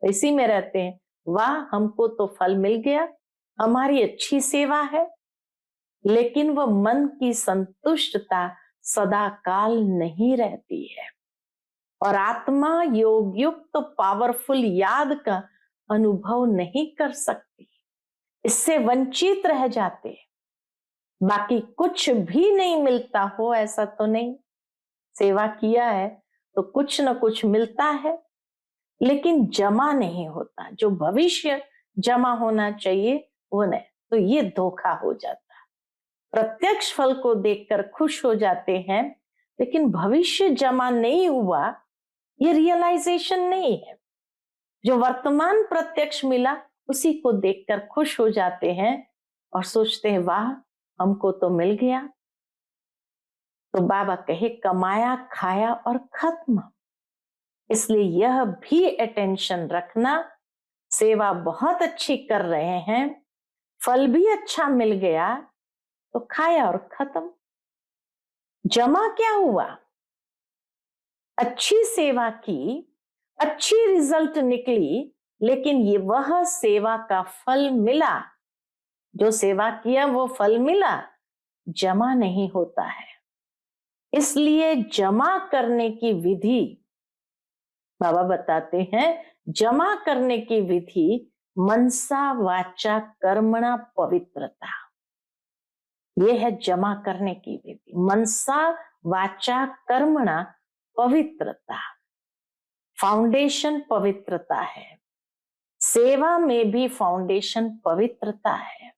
इसी में रहते हैं, वाह हमको तो फल मिल गया, हमारी अच्छी सेवा है। लेकिन वह मन की संतुष्टता सदा काल नहीं रहती है और आत्मा योग युक्त पावरफुल याद का अनुभव नहीं कर सकती, इससे वंचित रह जाते। बाकी कुछ भी नहीं मिलता हो ऐसा तो नहीं, सेवा किया है तो कुछ न कुछ मिलता है, लेकिन जमा नहीं होता। जो भविष्य जमा होना चाहिए वो नहीं, तो ये धोखा हो जाता। प्रत्यक्ष फल को देखकर खुश हो जाते हैं, लेकिन भविष्य जमा नहीं हुआ, ये रियलाइजेशन नहीं है। जो वर्तमान प्रत्यक्ष मिला उसी को देखकर खुश हो जाते हैं और सोचते हैं वाह हमको तो मिल गया। तो बाबा कहे कमाया खाया और खत्म। इसलिए यह भी अटेंशन रखना, सेवा बहुत अच्छी कर रहे हैं, फल भी अच्छा मिल गया, तो खाया और खत्म। जमा क्या हुआ? अच्छी सेवा की, अच्छी रिजल्ट निकली, लेकिन ये वह सेवा का फल मिला, जो सेवा किया वो फल मिला, जमा नहीं होता है। इसलिए जमा करने की विधि बाबा बताते हैं, जमा करने की विधि मनसा वाचा कर्मणा पवित्रता, ये है जमा करने की विधि। मनसा वाचा कर्मणा पवित्रता। फाउंडेशन पवित्रता है। सेवा में भी फाउंडेशन पवित्रता है।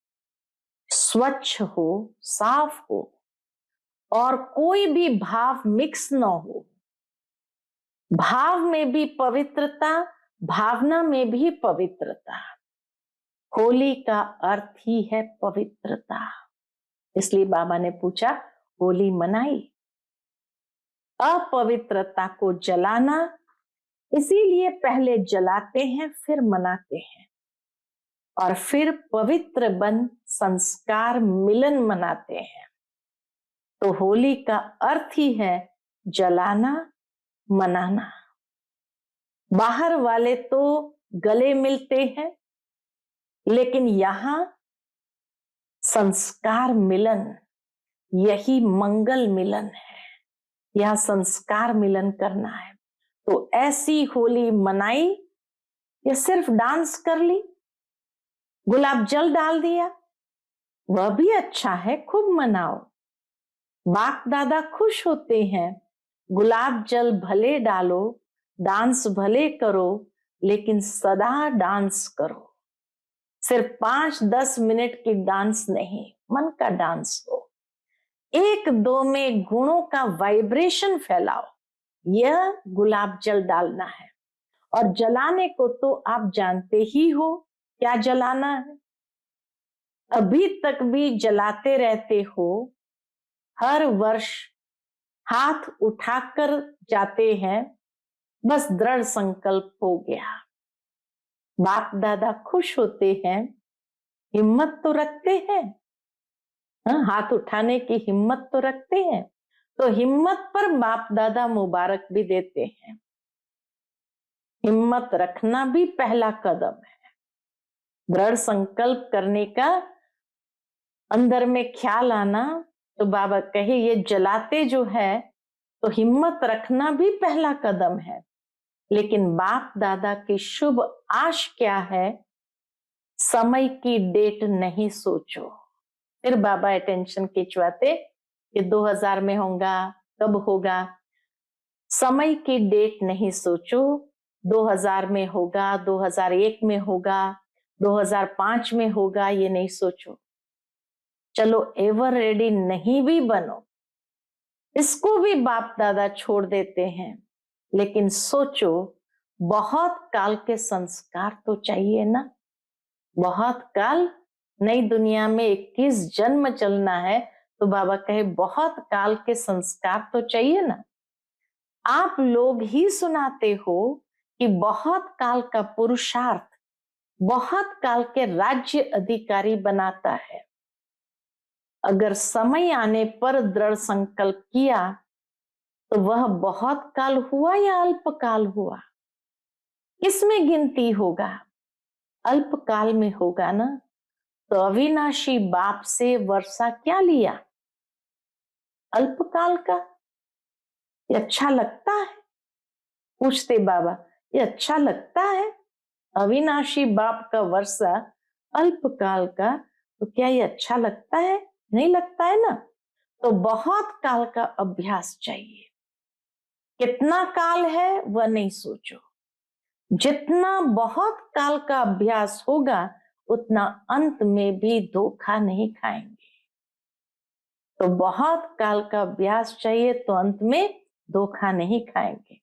स्वच्छ हो, साफ हो और कोई भी भाव मिक्स न हो। भाव में भी पवित्रता, भावना में भी पवित्रता। होली का अर्थ ही है पवित्रता। इसलिए बाबा ने पूछा, होली मनाई? अपवित्रता को जलाना, इसीलिए पहले जलाते हैं फिर मनाते हैं और फिर पवित्र बन संस्कार मिलन मनाते हैं। तो होली का अर्थ ही है जलाना, मनाना। बाहर वाले तो गले मिलते हैं, लेकिन यहां संस्कार मिलन, यही मंगल मिलन है। यह संस्कार मिलन करना है। तो ऐसी होली मनाई या सिर्फ डांस कर ली, गुलाब जल डाल दिया, वह भी अच्छा है, खूब मनाओ। बाप दादा खुश होते हैं। गुलाब जल भले डालो, डांस भले करो, लेकिन सदा डांस करो। सिर्फ 5-10 मिनट की डांस नहीं, मन का डांस हो। एक दो में गुणों का वाइब्रेशन फैलाओ, यह गुलाब जल डालना है। और जलाने को तो आप जानते ही हो क्या जलाना है। अभी तक भी जलाते रहते हो। हर वर्ष हाथ उठाकर जाते हैं, बस दृढ़ संकल्प हो गया। बाप दादा खुश होते हैं, हिम्मत तो रखते हैं। हाथ उठाने की हिम्मत तो रखते हैं। तो हिम्मत पर बाप दादा मुबारक भी देते हैं। हिम्मत रखना भी पहला कदम है। दृढ़ संकल्प करने का अंदर में ख्याल आना, तो बाबा कहे ये जलाते जो है, तो हिम्मत रखना भी पहला कदम है। लेकिन बाप दादा की शुभ आश क्या है? समय की डेट नहीं सोचो। फिर बाबा अटेंशन खिंचवाते कि 2000 में होगा, कब होगा। समय की डेट नहीं सोचो। 2000 में होगा, 2001 में होगा, 2005 में होगा, ये नहीं सोचो। चलो एवर रेडी नहीं भी बनो, इसको भी बाप दादा छोड़ देते हैं। लेकिन सोचो, बहुत काल के संस्कार तो चाहिए ना। बहुत काल, नई दुनिया में 21 जन्म चलना है, तो बाबा कहे बहुत काल के संस्कार तो चाहिए ना। आप लोग ही सुनाते हो कि बहुत काल का पुरुषार्थ बहुत काल के राज्य अधिकारी बनाता है। अगर समय आने पर दृढ़ संकल्प किया, तो वह बहुत काल हुआ या अल्पकाल हुआ, किसमें गिनती होगा? अल्पकाल में होगा ना। तो अविनाशी बाप से वर्षा क्या लिया? अल्पकाल का। ये अच्छा लगता है? पूछते बाबा, ये अच्छा लगता है? अविनाशी बाप का वर्षा अल्पकाल का, तो क्या ये अच्छा लगता है? नहीं लगता है ना। तो बहुत काल का अभ्यास चाहिए। कितना काल है वह नहीं सोचो। जितना बहुत काल का अभ्यास होगा, उतना अंत में भी धोखा नहीं खाएंगे। तो बहुत काल का अभ्यास चाहिए, तो अंत में धोखा नहीं खाएंगे।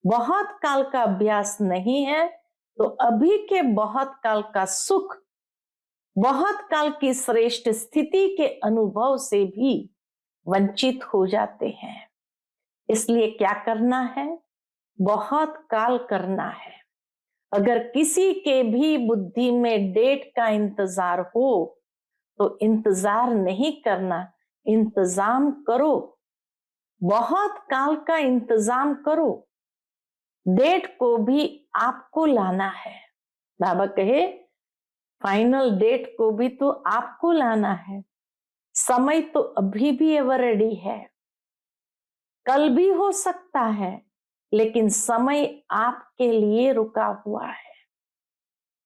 बहुत काल का अभ्यास नहीं है, तो अभी के बहुत काल का सुख, बहुत काल की श्रेष्ठ स्थिति के अनुभव से भी वंचित हो जाते हैं। इसलिए क्या करना है? बहुत काल करना है। अगर किसी के भी बुद्धि में डेट का इंतजार हो, तो इंतजार नहीं करना, इंतजाम करो। बहुत काल का इंतजाम करो। डेट को भी आपको लाना है। बाबा कहे फाइनल डेट को भी तो आपको लाना है। समय तो अभी भी एवर रेडी है, कल भी हो सकता है, लेकिन समय आपके लिए रुका हुआ है।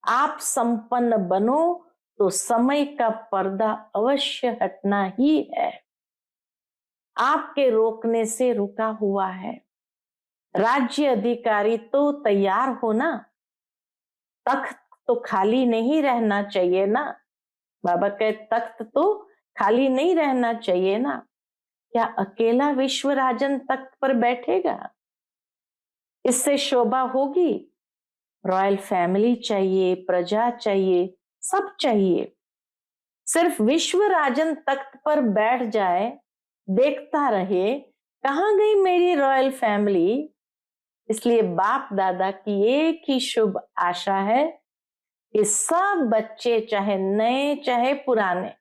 आप संपन्न बनो तो समय का पर्दा अवश्य हटना ही है। आपके रोकने से रुका हुआ है। राज्य अधिकारी तो तैयार हो ना, तख्त तो खाली नहीं रहना चाहिए ना। बाबा कहे तख्त तो खाली नहीं रहना चाहिए ना। क्या अकेला विश्वराजन तख्त पर बैठेगा? इससे शोभा होगी? रॉयल फैमिली चाहिए, प्रजा चाहिए, सब चाहिए। सिर्फ विश्वराजन तख्त पर बैठ जाए, देखता रहे कहां गई मेरी रॉयल फैमिली। इसलिए बाप दादा की एक ही शुभ आशा है कि सब बच्चे, चाहे नए चाहे पुराने,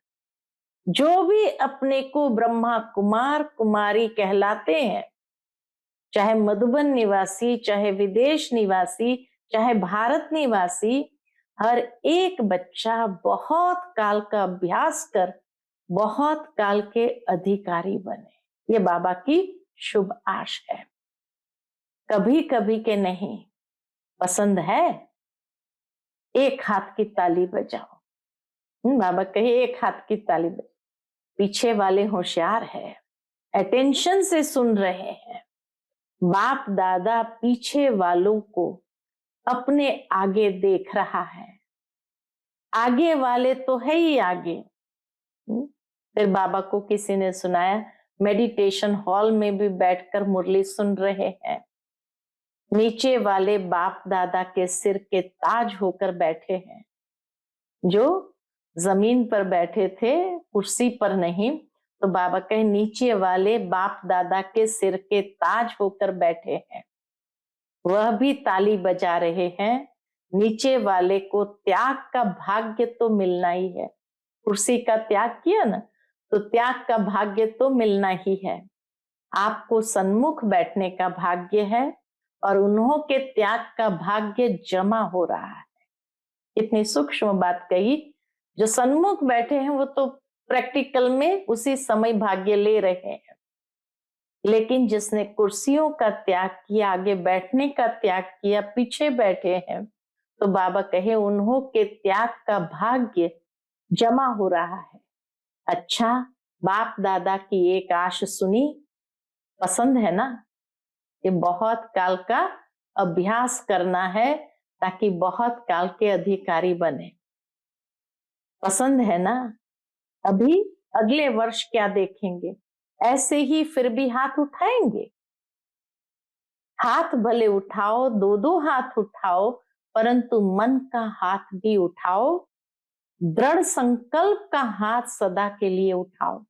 जो भी अपने को ब्रह्मा कुमार कुमारी कहलाते हैं, चाहे मधुबन निवासी, चाहे विदेश निवासी, चाहे भारत निवासी, हर एक बच्चा बहुत काल का अभ्यास कर बहुत काल के अधिकारी बने। ये बाबा की शुभ आश है। कभी कभी के नहीं, पसंद है? एक हाथ की ताली बजाओ। बाबा कहे एक हाथ की ताली बजाओ। पीछे वाले होशियार है, अटेंशन से सुन रहे हैं। बाप दादा पीछे वालों को अपने आगे देख रहा है। आगे वाले तो है ही आगे। फिर बाबा को किसी ने सुनाया, मेडिटेशन हॉल में भी बैठकर मुरली सुन रहे हैं। नीचे वाले बाप दादा के सिर के ताज होकर बैठे हैं। जो जमीन पर बैठे थे, कुर्सी पर नहीं, तो बाबा कहे नीचे वाले बाप दादा के सिर के ताज होकर बैठे हैं। वह भी ताली बजा रहे हैं। नीचे वाले को त्याग का भाग्य तो मिलना ही है। कुर्सी का त्याग किया ना, तो त्याग का भाग्य तो मिलना ही है। आपको सन्मुख बैठने का भाग्य है और उन्हों के त्याग का भाग्य जमा हो रहा है। इतनी सूक्ष्म बात कही। जो सन्मुख बैठे हैं वो तो प्रैक्टिकल में उसी समय भाग्य ले रहे हैं, लेकिन जिसने कुर्सियों का त्याग किया, आगे बैठने का त्याग किया, पीछे बैठे हैं, तो बाबा कहे उन्हों के त्याग का भाग्य जमा हो रहा है। अच्छा, बाप दादा की एक आश सुनी, पसंद है ना? ये बहुत काल का अभ्यास करना है ताकि बहुत काल के अधिकारी बने। पसंद है ना? अभी अगले वर्ष क्या देखेंगे? ऐसे ही फिर भी हाथ उठाएंगे? हाथ भले उठाओ, दो दो हाथ उठाओ, परंतु मन का हाथ भी उठाओ। दृढ़ संकल्प का हाथ सदा के लिए उठाओ।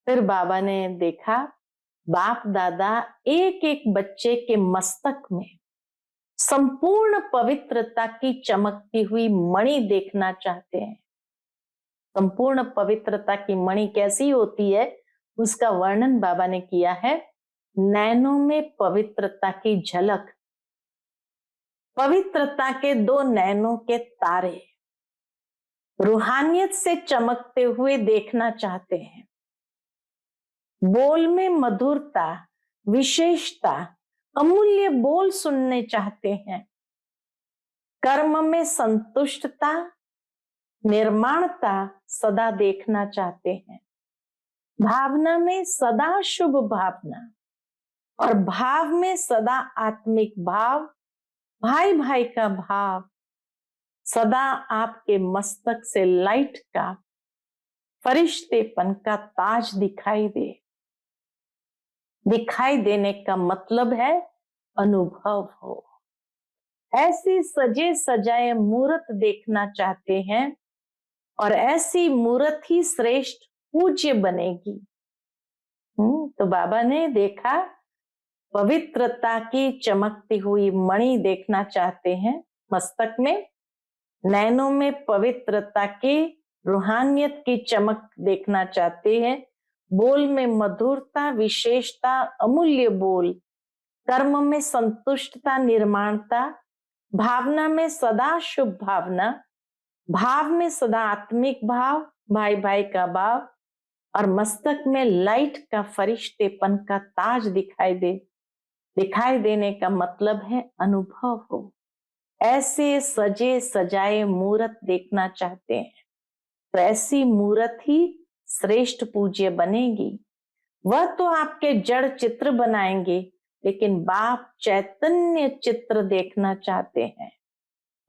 फिर बाबा ने देखा, बाप दादा एक एक बच्चे के मस्तक में संपूर्ण पवित्रता की चमकती हुई मणि देखना चाहते हैं। संपूर्ण पवित्रता की मणि कैसी होती है, उसका वर्णन बाबा ने किया है। नैनों में पवित्रता की झलक, पवित्रता के दो नैनों के तारे रूहानियत से चमकते हुए देखना चाहते हैं। बोल में मधुरता, विशेषता, अमूल्य बोल सुनने चाहते हैं। कर्म में संतुष्टता, निर्माणता सदा देखना चाहते हैं। भावना में सदा शुभ भावना और भाव में सदा आत्मिक भाव, भाई भाई का भाव सदा आपके मस्तक से लाइट का, फरिश्तेपन का ताज दिखाई दे। दिखाई देने का मतलब है अनुभव हो। ऐसी सजे सजाए मूर्त देखना चाहते हैं और ऐसी मूर्त ही श्रेष्ठ पूज्य बनेगी। तो बाबा ने देखा, पवित्रता की चमकती हुई मणि देखना चाहते हैं मस्तक में। नैनों में पवित्रता की रूहानियत की चमक देखना चाहते हैं। बोल में मधुरता, विशेषता, अमूल्य बोल। कर्म में संतुष्टता, निर्माणता। भावना में सदा शुभ भावना, भाव में सदा आत्मिक भाव, भाई भाई का भाव और मस्तक में लाइट का, फरिश्तेपन का ताज दिखाई दे। दिखाई देने का मतलब है अनुभव हो। ऐसे सजे सजाए मूर्त देखना चाहते हैं, तो ऐसी मूर्त ही श्रेष्ठ पूज्य बनेगी। वह तो आपके जड़ चित्र बनाएंगे, लेकिन बाप चैतन्य चित्र देखना चाहते हैं।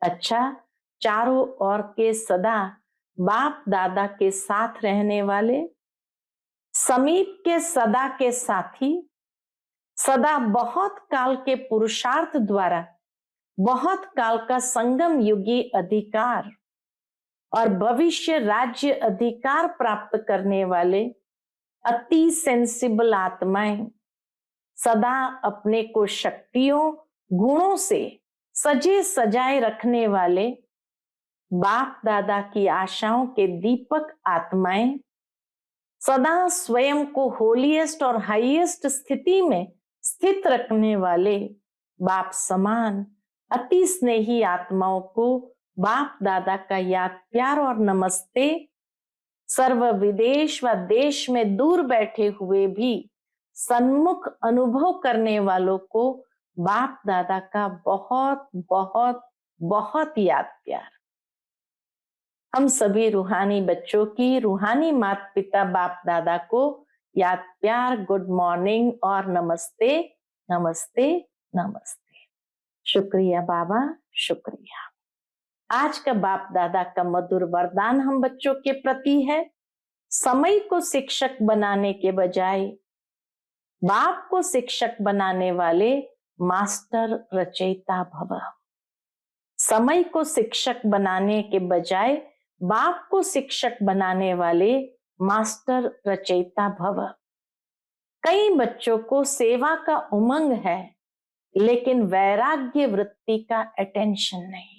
अच्छा, चारों ओर के सदा बाप दादा के साथ रहने वाले, समीप के सदा के साथी, सदा बहुत काल के पुरुषार्थ द्वारा बहुत काल का संगम युगी अधिकार और भविष्य राज्य अधिकार प्राप्त करने वाले अति सेंसिबल आत्माएं, सदा अपने को शक्तियों गुणों से सजे सजाए रखने वाले बाप दादा की आशाओं के दीपक आत्माएं, सदा स्वयं को होलीएस्ट और हाईएस्ट स्थिति में स्थित रखने वाले बाप समान अति स्नेही आत्माओं को बाप दादा का याद प्यार और नमस्ते। सर्व विदेश व देश में दूर बैठे हुए भी सन्मुख अनुभव करने वालों को बाप दादा का बहुत बहुत बहुत याद प्यार। हम सभी रूहानी बच्चों की रूहानी माता पिता बाप दादा को याद प्यार, गुड मॉर्निंग और नमस्ते नमस्ते नमस्ते। शुक्रिया बाबा, शुक्रिया। आज का बाप दादा का मधुर वरदान हम बच्चों के प्रति है, समय को शिक्षक बनाने के बजाय बाप को शिक्षक बनाने वाले मास्टर रचयिता भव। समय को शिक्षक बनाने के बजाय बाप को शिक्षक बनाने वाले मास्टर रचयिता भव। कई बच्चों को सेवा का उमंग है, लेकिन वैराग्य वृत्ति का अटेंशन नहीं।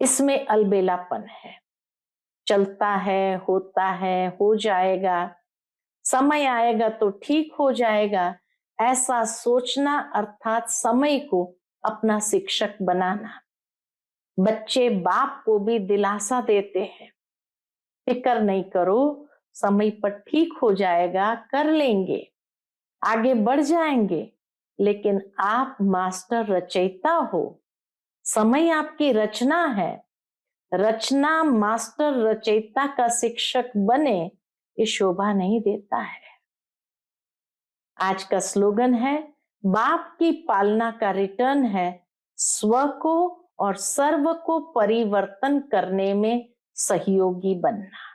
इसमें अलबेलापन है, चलता है, होता है, हो जाएगा, समय आएगा तो ठीक हो जाएगा, ऐसा सोचना अर्थात समय को अपना शिक्षक बनाना। बच्चे बाप को भी दिलासा देते हैं, फिक्र नहीं करो, समय पर ठीक हो जाएगा, कर लेंगे, आगे बढ़ जाएंगे। लेकिन आप मास्टर रचयिता हो, समय आपकी रचना है, रचना मास्टर रचयिता का शिक्षक बने, ये शोभा नहीं देता है। आज का स्लोगन है, बाप की पालना का रिटर्न है स्व को और सर्व को परिवर्तन करने में सहयोगी बनना।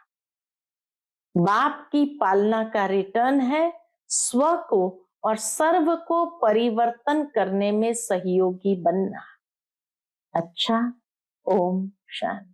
बाप की पालना का रिटर्न है स्व को और सर्व को परिवर्तन करने में सहयोगी बनना। अच्छा, ओम शांति।